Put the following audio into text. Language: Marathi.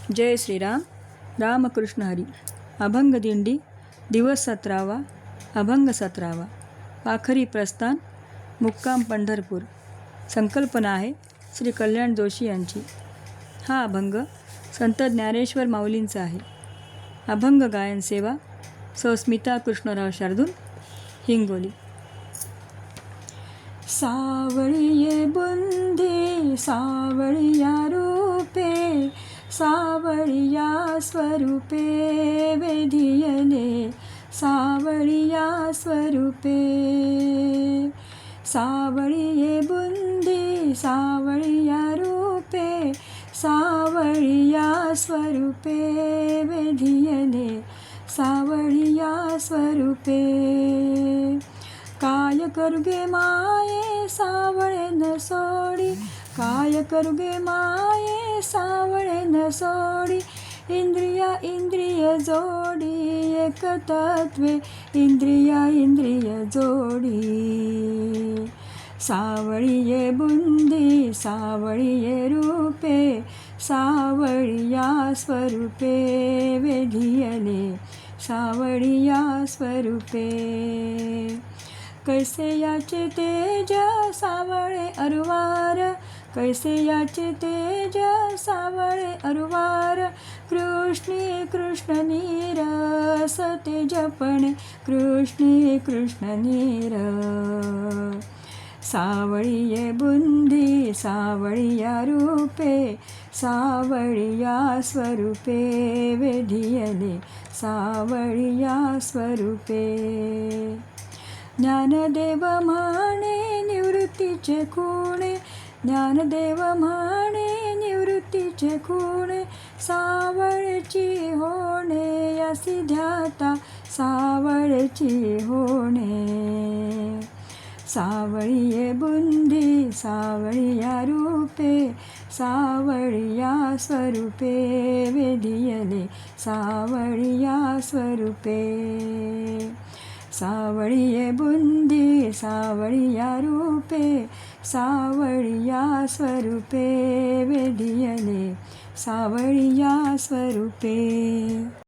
जय श्रीराम. रामकृष्ण हरी. अभंग दिंडी दिवस 17वा. अभंग 17वा. पाखरी प्रस्थान. मुक्काम पंढरपूर. संकल्पना आहे श्री कल्याण जोशी यांची. हा अभंग संत ज्ञानेश्वर माऊलींचा आहे. अभंग गायन सेवा सौ स्मिता कृष्णराव शार्दूल, हिंगोली. सावळिये बुंदी सावळिया रूपे, सावळिया स्वरूपे वेधियले, सावळिया स्वरूपे. सावळिये बुंदी सावळिया रूपे, सावळिया स्वरूपे वेधियले, सावळिया स्वरूपे. काय करुगे माये सावळे न सोडी, काय करुगे माये सावळे न सोडी. इंद्रिय जोडी एक तत्वे, इंद्रिय जोडी. सावळिये बुंदी सावळिये रूपे, सावळिया स्वरूपे वेधियले, सावळिया स्वरूपे. कैसे याचे तेज सावळे अरुवार, कैसे याचे तेज सावळे अरुवार. कृष्ण नीरस तेजपणे, कृष्ण नीर. सावळिये बुंदी सावळिया रूपे, सावळिया स्वरूपे वेधियले, सावळिया स्वरूपे. ज्ञानदेव म्हणे निवृत्तीचे खुणे, ज्ञानदेव म्हणे निवृत्तीचे खुणे. सावळची होणे यासी ध्याता, सावळची होणे. सावळिये बुंदी सावळिया रूपे, सावळिया स्वरूपे वेधियले, सावळिया स्वरूपे. सावळिये बुंदी सावळिया रूपे, सावळिया स्वरूपे वेधियले, सावळिया स्वरूपे.